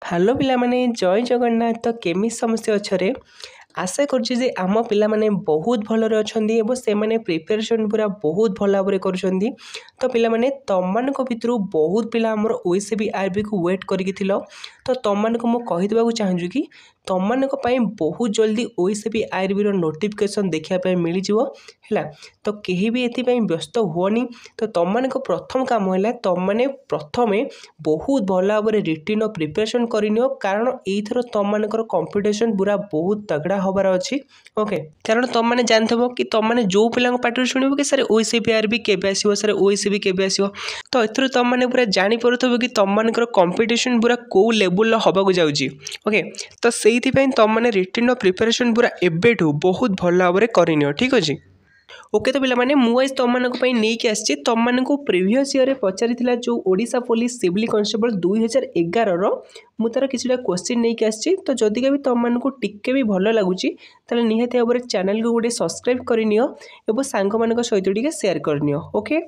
Hello पिला माने जय जगन्नाथ। तो केमी समस्या अच्छे आशा करुच्ची जे आम पिला माने बहुत भलरे अछंदी एवं से माने प्रिपरेशन पूरा बहुत भल भाव करुछंदी। तो पिला माने तम मानक भितर बहुत पिला हमर ओएसबी आरबी को वेट करिक थिलो। तो तम मानक मु कहि देबा को चाहूँ कि तम मानक पई बहुत जल्दी ओएसबी आरबी रो नोटिफिकेशन देखिया पई मिली जिवो हैला। तो केही भी एथि पई व्यस्त होनी। तो तम मानक प्रथम काम हैला तम माने प्रथमे बहुत भल भाव रिटिन प्रिपरेशन करनियो, कारण एथर तम मानकर कंपटीशन पूरा बहुत तगड़ा हबार अच्छी। ओके, कारण तुम मैंने जानथबो कि तुम मैंने जो पिला पाठ शुणव कि सर ओएसबी आरबी केबे आसीबो, सर ओएसबी केबे आसीबो। तो एथर तुम मैंने पूरा जानि परुथबो कि तुम मानकर कंपटीशन पूरा को लेवल हबा को जाउची। ओके, तो सेहिथि पई तुम मैंने रिटिन प्रिपरेशन पूरा एबेठू बहुत भल भाव करनियो। ठीक अछि। ओके, तो पिला मुझे तुम मानक नहीं आसी तुम मानक प्रिवियस ईयर पचारि जो ओडिशा पुलिस सिविल कांस्टेबल 2011 मुझे किसी क्वेश्चन नहीं आसी। तो जदि भी तुम मानक टिके भी भल लगुच निहाती भाव में चैनल को गोटे सब्सक्राइब करनियो और सांग मान सहित टिके शेयर करनियो। ओके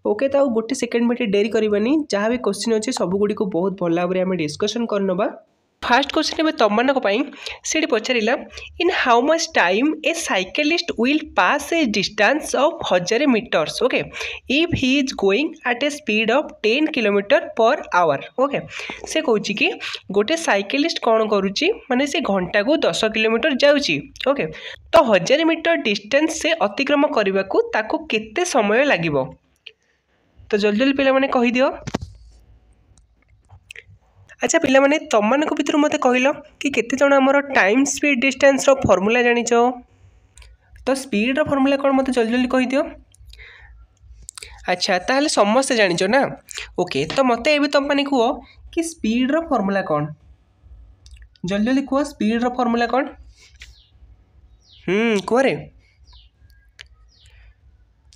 ओके, तो गोटे सेकेंड भी डेरी करवानी, जहाँ भी क्वेश्चन अच्छे सब गुड़ी को बहुत भल भाव में डिस्कसन करनवा। फास्ट क्वेश्चन तुम मानक से पचारा in how much time a cyclist will pass a distance of 1000 metres. Okay, if he is going at a speed of 10 kilometre per hour. Okay, से कहूँ कि गोटे साइकिलिस्ट कौन करुच्ची माने से घंटा को 10 किलोमीटर जाऊँगी। ओके, तो 1000 मीटर डिस्टेंस से अतिक्रम करने को ताको केते समय लागिबो। तो जल्दी जल्दी पिला माने कहि दियो। अच्छा पिला माने तुम मानक भितर मते कहलो कि केते जण हमर टाइम स्पीड डिस्टेंस रो फार्मूला जानिछ। तो स्पीड रो फार्मूला कोन मते जल्दी जल्दी कहि दियो। अच्छा, ताहले समस्त जानिछ ना। ओके, तो मते एबे तुम माने कहो कि स्पीड रो फार्मूला कोन। जल्दी जल्दी कहो स्पीड रो फार्मूला कोन। कोरे।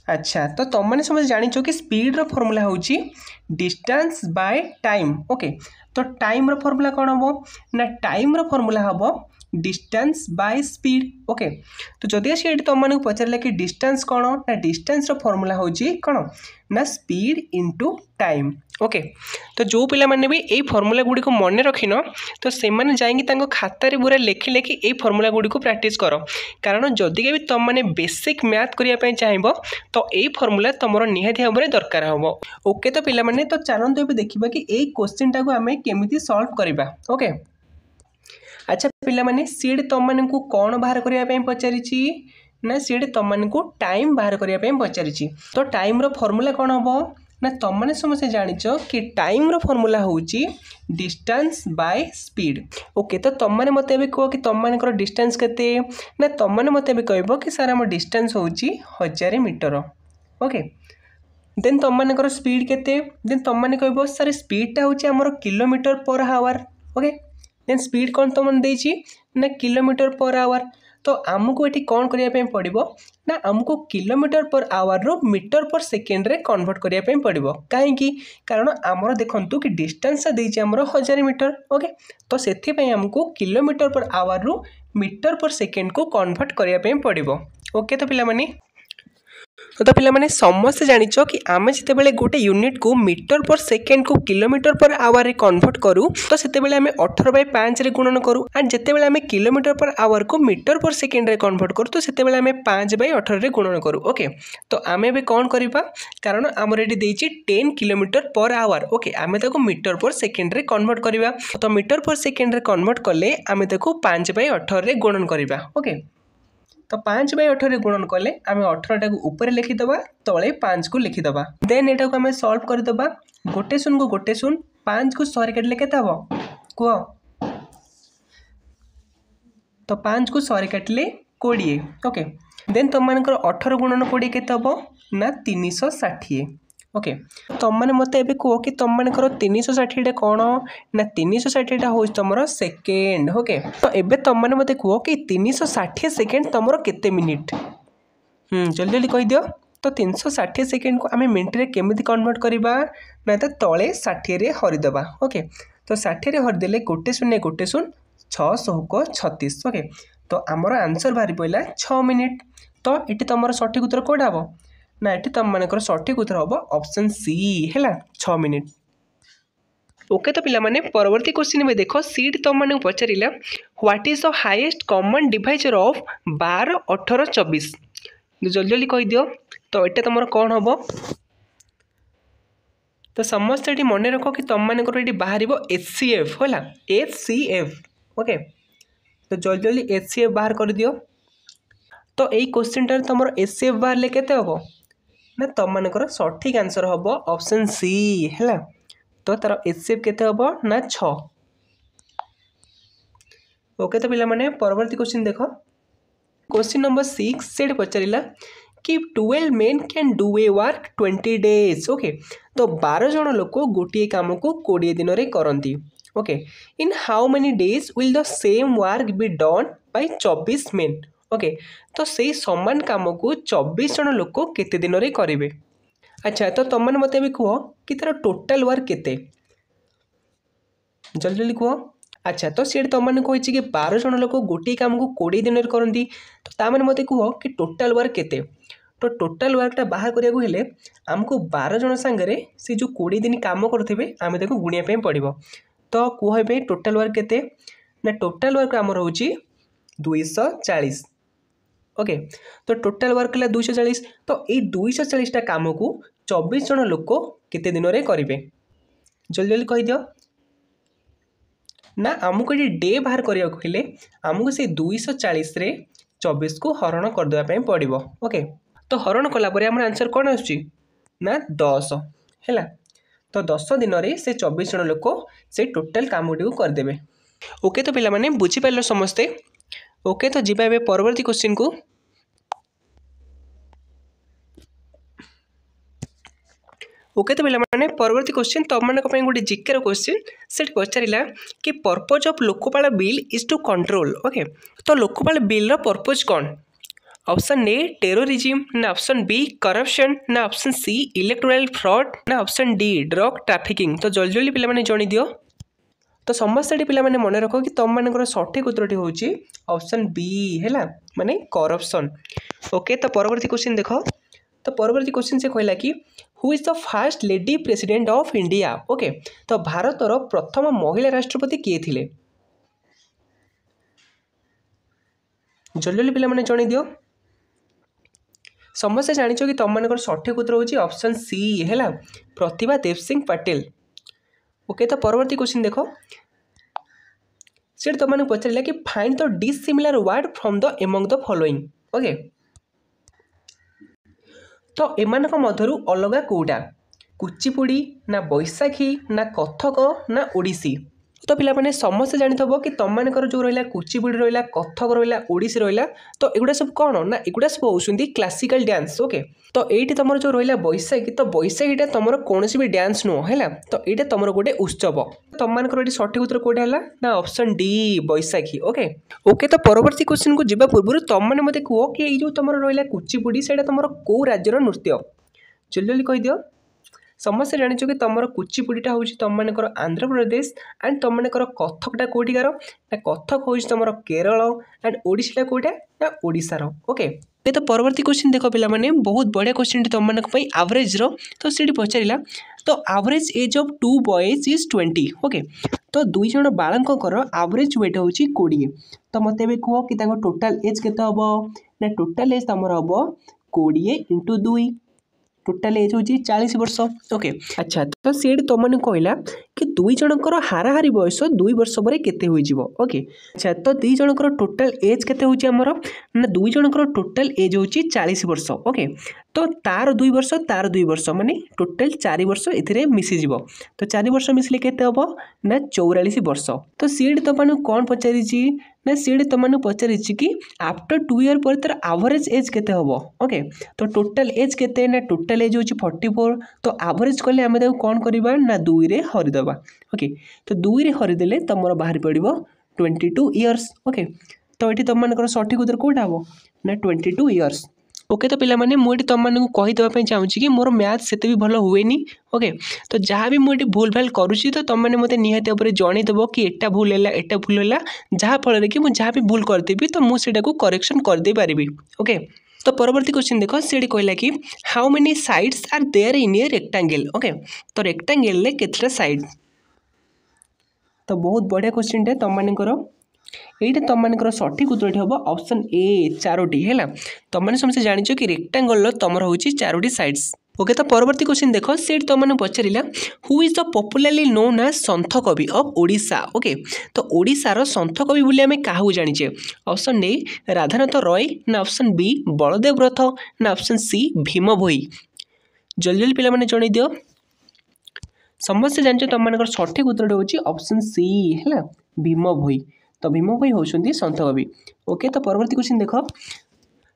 अच्छा, तो तुम मैंने समझ जानिछो कि स्पीड रो फार्मूला होची डिस्टेंस बाय टाइम। ओके, तो टाइम रो फार्मूला कौन हम ना, टाइम रो फार्मूला हम डिस्टेंस बाय स्पीड। ओके, तो जदि आसी तुम मानक पचारा कि डिस्टेंस कौन ना, डिस्टेंस रो फार्मूला होची कौन ना स्पीड इंटू टाइम। ओके, तो जो पिला माने भी यही फर्मूला गुड़ी को मन रखिन तो से माने जाएंगे तांको खातार पूरा लेखि लेखि यही फर्मूला गुड़ी को प्रैक्टिस कर, कारण जदि भी तुम माने बेसिक मैथ करने चाहिए तो यही फर्मूला तुम निहाती भाव में दरकार हम। ओके, तो पिला माने तो चलते भी देखा कि यही क्वेश्चन टाक आम केमी सल्व करवा। ओके, अच्छा पिला माने सीड तुम मानक कौन बाहर करने पचारि ना, सीड तुम मानक टाइम बाहर करने पचारि। तो टाइम रो फार्मूला कौन हम ना, तुम मैंने समझे जानिछ कि टाइम रो फार्मूला होची डिस्टेंस बाय स्पीड। ओके, तो तुम मैंने मत कह कि तुम मानकर डिस्टेंस केते ना, तुम मैंने मत कह कि सर आम डिस्टेंस होची 1000 मीटर। ओके, देन तुम मानकर स्पीड केते, देन तुम मैंने कह सर स्पीडटा होची आमर kilometre per hour. Okay, then speed कौन तुम देछि ना किलोमीटर पर आवर। तो आमको ये कौन करने पड़ो ना, आमको kilometre per our row metre पर सेकेंड रे कन्वर्ट करने पड़ो। कहीं कारण आमर देखु कि डिस्टेंस देछि आमर 1000 मीटर। ओके, तो से आमको kilometre per our row metre पर सेकेंड को कन्वर्ट करने पड़ो। ओके, तो पिला माने तो पिला माने समस्त जानिछ कि आमे जितेबाला गोटे यूनिट को मीटर पर सेकेंड को किलोमीटर पर आवर रे कन्वर्ट करूँ तो सेतेबाला आमे 18/5 रे गुणन करूँ, एंड जितेबाला आमे किलोमीटर पर आवर को मीटर पर सेकेंड रे कन्वर्ट करूँ तो सेतेबाला आमे 5/18 रे गुणन करूँ। ओके, तो आमे बे कौन करिबा, कारण आमर एटी देछि 10 किलोमीटर पर आवर। ओके, आमे ताको मीटर पर सेकेंड रे कन्वर्ट करिबा। तो मीटर पर सेकेंड रे कन्वर्ट कले आमे ताको 5/18 रे गुणन करिबा। ओके, तो 5/18 गुणन कले आम 18 टाक ऊपर लिखिदबा, तले 5 को लिखिदबा। देन एटा को आम सॉल्व करदबा। गोटे शून को गोटे शून, 5 को 100 काटिले केते हबो कुह। तो 5 को 100 काटिले 20। ओके, देन तुम मानकर 18 गुणन 20 केते हबो ना 360। ओके, तुम मैंने मत कह कि तुम मानकर 360 कौन ना, 360 हूँ तुम सेकेंड। ओके, तो एबे तुम मैंने मत कह कि 360 सेकेंड तुम केते मिनिट। जल्दी जल्दी कह दियो। तो 360 सेकेंड को आम मिनट रे केमिति कन्वर्ट करवा ना, तो तले 60 रे हरिदबा। ओके, तो 60 रे हरिदेले गोटे शून्य गोटे शून 600 को 36। ओके, तो आमर आंसर बाहरी पड़ा 6 मिनिट। तो ये तुम सठिक उत्तर कौटा हम ना, ये तुम मानकर सठिक उत्तर हम ऑप्शन सी है 6 मिनिट। ओके तो पिला माने परवर्ती क्वेश्चन में देख सीट तुम मैंने पचारा what is the highest common divisor of 12 18 24 जल्दी जल्दी कही दियो तो ये तुम कौन हम तो समस्त ये मन रख कि तुम मान ये बाहर HCF है HCF ओके तो जल्दी जल्दी HCF बाहर कर दियो तो यही क्वेश्चन तुम HCF बाहर केते हम ना तुम मान सठिक आंसर हम ऑप्शन सी है तो तार HCF केते हम ना 6 ओके तो पिला माने परवर्ती क्वेश्चन देख क्वेश्चन नंबर 6 से पचारा कि 12 men can do a work 20 days okay तो 12 जन लोक गोटे काम को 20 दिन में करती okay in how many days will the same work be done by 24 men okay तो से समान काम को 24 जन लोक केते दिन में करेंगे अच्छा तो तुम मत भी कह कि तार टोटाल वर्क केते जल्दी जल्दी कह अच्छा तो सी तुम मैंने कही कि 12 जन लोक गोटे काम को 20 दिन में करती तो ताने मत कह कि टोटाल वर्क केते तो टोटाल वर्कटा बाहर करने हेले आमको 12 जन सांगे से जो 20 दिन काम करेंगे आम गुणिया पड़ो तो कहे टोटाल वर्क केते ना टोटाल वर्क आमर हूँ 240 ओके तो टोटाल वर्क है 240 तो ये 240टा काम को 24 जन लोक केते दिन में करेंगे जल्दी जल्दी कही दियो ना आमको ये डे बाहर करने हेले आमको से 240 रे 24 को हरण करदेवाई पड़ो ओके तो हरण कलापर आम आंसर कौन आसुची ना 10 है तो 10 दिन में से 24 जन लोक से टोटाल काम टी करदे ओके तो पिला माने बुझीपार समस्ते ओके तो जीवा ए परवर्ती क्वेश्चन को ओके तो पिला माने परवर्ती क्वेश्चन तुम मान गोटे जिकेर क्वेश्चन से पचारा कि purpose of Lokpal bill is to control okay तो लोकपाल बिल पर्पज कौन ऑप्शन ए टेररिज्म ना ऑप्शन बी करप्शन ना ऑप्शन सी इलेक्टोरल फ्रॉड ना ऑप्शन डी ड्रग ट्रैफिकिंग तो जल्दी जल्दी पिला जन दियो तो समस्त पिला मन रख कि तुम मान सठिक उत्तर हूँ ऑप्शन बी है माने करप्शन ओके तो परवर्ती क्वेश्चन देख तो परवर्ती क्वेश्चन से कहला कि who is the first lady president of India okay तो भारतर प्रथम महिला राष्ट्रपति किए थिले जल्दी जल्दी पिला जन दियो समस्त जानिछ कि तुम मान सठिक उत्तर हूँ ऑप्शन सी है प्रतिभा देव सिंह पटेल ओके तो परवर्ती क्वेश्चन देख से तुम पचारा कि find the dissimilar word from the among the following okay तो एमान मधुर अलग कौटा कुचिपुड़ी ना बैशाखी ना कथक ना ओडिसी तो पिला माने समस्त जानिथबो कि तुम मानकर जो रहा कुचिपुड़ी रहा कथक रहा ओडिसी रहा तो एगुड़ा सब कौन ना एगुड़ा सब होउछन्ती क्लासिकल डांस ओके तो ये तुम जो रहा बैशाखी तो बैशाखीटा तुम कौन भी डांस नुह है तो ये तुम गोटे उत्सव तुम मानकर ये सठिक उत्तर कौटे है ना option D Baisakhi okay okay तो परवर्ती क्वेश्चन को जीवा पूर्व तुम मैंने मत कह कि ये जो तुम रहा कुचिपुड़ी से तुम कौ राज्यर नृत्य जल्दी जल्दी कही दियो समस्त जानिछ कि तुम कुचिपुड़ीटा हूँ तुम मानकर आंध्र प्रदेश एंड तुम मानकर कथकटा कौटिकार ना कथक हूँ तुम केरल एंड ओडिशा कौटा ना ओडिशार ओके तो परवर्ती क्वेश्चन देख पिला माने बहुत बढ़िया क्वेश्चन तुम मान एवरेज रो तो सीटी पचारा तो average age of 2 boys is 20 okay तो 2 जन बालकर एवरेज वेट हूँ 20 तो मत कह कि टोटाल एज केते हम ना टोटाल एज तुम हम 20 × 2 टोटाल एज हूँ 40 वर्ष ओके अच्छा तो सी तुमने कहला कि 2 जनकर हाराहारी बयस 2 वर्ष पर केते होइजिवो ओके अच्छा तो 2 जनकर टोटाल एज केते होउची हमर ना 2 जनकर टोटाल एज होउची 40 वर्ष ओके तो तार 2 वर्ष तार 2 वर्ष माने टोटाल 4 वर्ष एथिरे मिसी जिवो तो 4 वर्ष मिसले केते हबो ना 44 वर्ष तो सी तुमने कौन पचारि ना सी तुमने पचारि कि आफ्टर 2 ईयर पर तार एवरेज एज केते हबो ओके तो टोटाल एज केते ना टोटाल एज होची 44 तो एवरेज कले आमे ताको कौन करबा ना 2 रे हरिदबा ओके तो 2 रे हरिदेले तुमर बाहर पड़ो 22 इयर्स ओके तो ये तुम मान सठिक उत्तर कौटा हम ना 22 इयर्स ओके तो पिला माने मुझे तुम मानक कहीदेवाई चाहूँगी कि मोर मैथ से भी भल हुए ओके तो जहाँ भी मुझे भूल भाल करुँची तो तुम मैंने मत निहाती भाव जनईदेव कि एटा भूल है एटा भूल है जहाँफल कि मुझे जहाँ भी भूल करदेवी तो मुझे करेक्शन करदे पारि ओके तो परवर्ती क्वेश्चन देख सी कहला कि how many sides are there in a rectangle okay तो रेक्टांगल केतटा साइड तो बहुत बढ़िया क्वेश्चन टे तुम मानकर এইটা তোমার সঠিক উত্তরটি হব অপশন এ চারোটি হল তুমি সমস্ত জানিছ কি রেক্টাঙ্গল তোমার হচ্ছে চারোটি সাইডস ওকে তো পরবর্তী কোশ্চিন দেখ সেটি তোমাকে পচারা who is the popularly known as sant কবি অফ ওড়িশা ওকে তো ওড়িশার সন্থ কবি বলে আমি কাহু জানিছে অপশন এ রাধানাথ রয় না অপশন বি বলদেব রথ না অপশন সি ভীম ভোই জলদি জলদি পিলা মানে জনাই দিও समस्ते जान तुम सठिक उत्तर हूँ ऑप्शन सी है भीम भोई तो भीम भोई होती सन्थ कवि ओके तो परवर्ती क्वेश्चन देख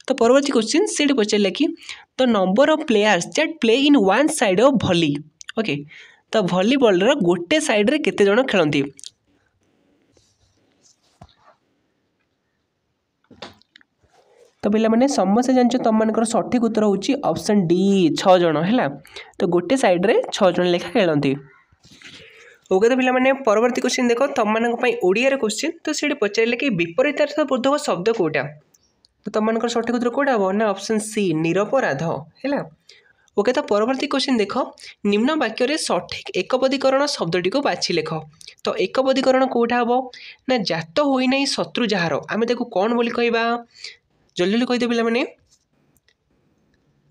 तो परवर्ती क्वेश्चन से पचारे कि the number of players that play in one side of भली ओके तो भलीबॉल गोटे साइड रे केते जण खेलती तो पिला माने समस्ते जान तुम सठिक उत्तर हूँ ऑप्शन डी 6 जण है तो गोटे साइड रे 6 जण लेखा खेलती ओके तो पिला माने परवर्ती क्वेश्चन देखो तुम ओडिया क्वेश्चन तो सीट पचारे कि विपरीतार्थ बोधक शब्द कोटा तो तुम सठिक उत्तर कोटा हम ना ऑप्शन सी निरपराध है ओके तो परवर्ती क्वेश्चन देख निम्न वाक्य सठिक एकपदीकरण शब्दटी को बाछि लेख तो एकपदीकरण कोटा हम ना जात होई नहीं शत्रु जार आम कौन बोली कहबा जल्दी जल्दी कहीदे पिला माने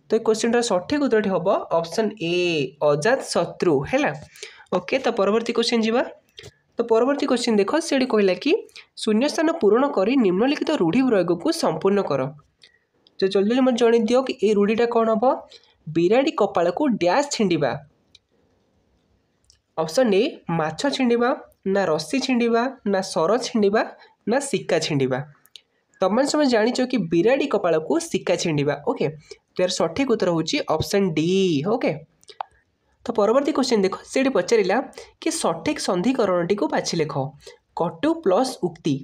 तो क्वेश्चन सठिक उत्तर हम ऑप्शन ए अजात शत्रु है ओके तो परवर्ती क्वेश्चन जीवा तो परवर्ती क्वेश्चन देख से कहला कि शून्य स्थान पूरण कर निम्नलिखित रूढ़ी प्रयोग को संपूर्ण कर तो जल्दी जल्दी मत जन दियो कि ये रूढ़ीटा कौन हम बिराड़ी कपाल को डैश छिंडिबा ऑप्शन ए माछ छिंडिबा ना रस्सी छिंडिबा ना सर छिंडिबा ना सिक्का छिंडिबा तुम समझ जानिच कि बिराड़ी कपाल को सिक्का छिंडिबा ओके तो यार सठिक उत्तर हूँ ऑप्शन डी ओके तो परवर्ती क्वेश्चन देख से पचारा कि सठिक संधिकरणटी को बाछि लेख कटु प्लस उक्ति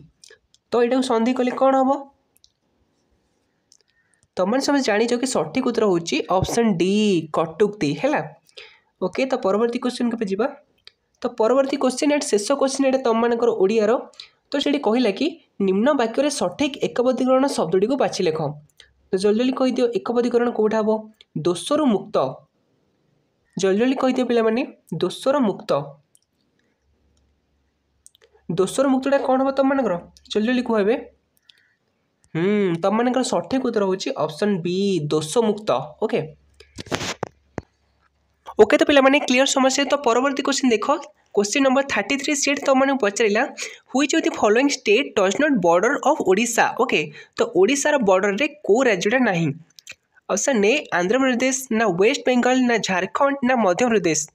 तो यहाँ संधि कले कौन हम तुम समझ जानिच कि सठिक उत्तर हूँ ऑप्शन डी कटुक्ति है ओके तो परवर्ती क्वेश्चन के जा तो परवर्ती क्वेश्चन एट शेष क्वेश्चन एट तुम ओडियार तो से कहला कि निम्न वाक्य सठिक एकपदीकरण शब्दटी को बाछि लेख तो जल्दी जल्दी कहीदियो एकपदीकरण कौटा हम दोषरु मुक्त जल्दी जल्दी कहीदियो पिला माने दोषर मुक्त दोषर मुक्तटा कौन हम तुम जल्दी जल्दी कहबे तुम सठिक उत्तर हूँ ऑप्शन बी दोष मुक्त ओके ओके तो पिला माने क्लियर समस्या तो परवर्ती क्वेश्चन देख क्वेश्चन नंबर 33 सेट तुमने पचारा which of the following state does not border of Odisha okay तो ओडिशार बॉर्डर रे को राज्यटा नहीं ऑप्शन ए आंध्र प्रदेश ना वेस्ट बेंगल ना झारखंड ना मध्य प्रदेश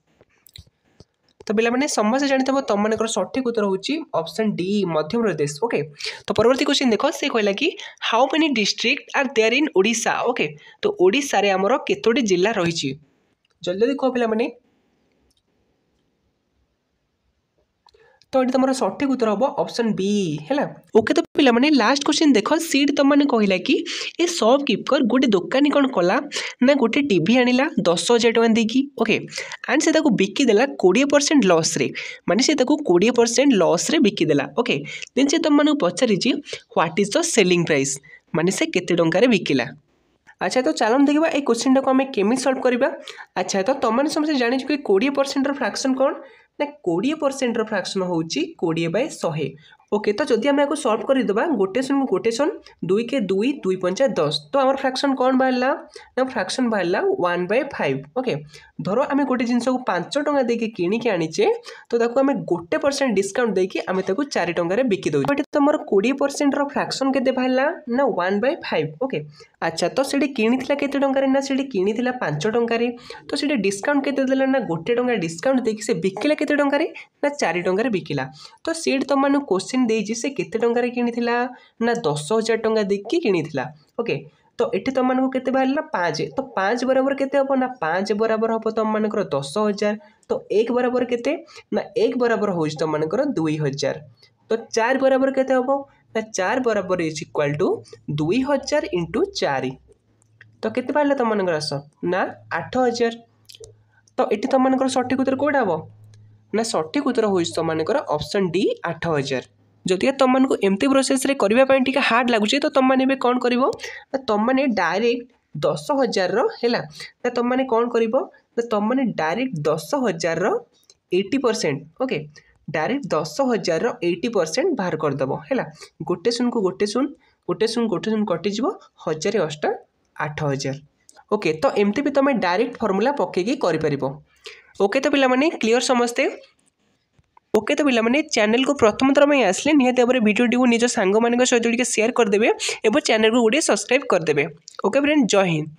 तो पिला माने समस्या जानी तुम सठिक उत्तर हूँ option D Madhya Pradesh okay तो परवर्ती क्वेश्चन देख से कहला कि how many district are there in Odisha okay तो ओडिशा रे हमर केतोटी जिला रही जल्दी जल्दी कह पिला माने तो ये तुम सठिक उत्तर हम ऑप्शन बी है ओके तो पिला माने लास्ट क्वेश्चन देख सीट तुमने कहला कि ए शॉपकीपर गोटे दुकानी कौन कला ना गोटे टीवी आनिला 10,000 टका देकी ओके एंड से बिकिदेला 20% लॉस रे माने से 20% लॉस रे बिकिदेला ओके देन से तुमने पचारि what is the selling price माने से केते टंका रे बिकिला अच्छा तो चलो देखा ये क्वेश्चन टाक आम केमी सल्व करवा अच्छा तो तुमने समझे जानी कि 20% फ्रैक्शन कौन ना 20% फ्रैक्शन हूँ 20/100 ओके तो जदि आम आपको सल्व करदे गोटे सन 2 के 2 2 5 10 तो आम फ्रैक्शन कौन बाहर ना फ्रैक्शन बाहर 1/5 ओके धर आम गोटे जिनस को 5 टंका देके किणिकी आनीचे तो ताको आम 1% डिस्काउंट देकी आम ताको 4 टंका बिकी दो तुम 20% फ्रैक्शन के बाहर ना 1/5 ओके अच्छा तो से किणीला केते टंका ना से किणीला 5 टंका तो से डिस्काउंट केते देला ना 1 टंका डिस्काउंट देकी से बिकिला केते टंका ना 4 टंका बिकिला तो सीट तुम माने क्वेश्चन देजी से केते टंका किणीला ना 10,000 टंका देकी किणीला ओके तो ये तुम मानक केते बाहर 5 तो 5 बराबर केते हम ना 5 बराबर हम तुम मानक 10,000 तो 1 बराबर केते ना 1 बराबर हो तुम मानक 2,000 तो 4 बराबर केते हम ना 4 बराबर इज इक्वल टू 2,000 इंटू 4 तो केते बाहर तुम मानक आस ना 8,000 तो ये तुम मानक सठिक उत्तर कौटा हम ना सठिक उत्तर हो तुम मानक ऑप्शन डी 8,000 जदि तुमको एमती प्रोसेस रे करने हार्ड लगुच तो तुमने कौन कर तुमने डायरेक्ट 10,000 है तुमने कौन कर तुमने डायरेक्ट 10,000 80% ओके डायरेक्ट 10,000 80% बाहर करदेव है गोटे शून को गोटे शून कटिज 1000 अष्ट 8000 ओके। तो एमती भी तुम डायरेक्ट फॉर्मूला पकईकी कर ओके। तो पिलामाने क्लियर समस्ते ओके। तो पिलामाने चैनल को प्रथम थर में आसले निहाती भाव भिडियोटी को निज सांग मान सहित शेयर करदे और चैनल को गोटे सब्सक्राइब करदे ओके फ्रेंड। जय हिंद।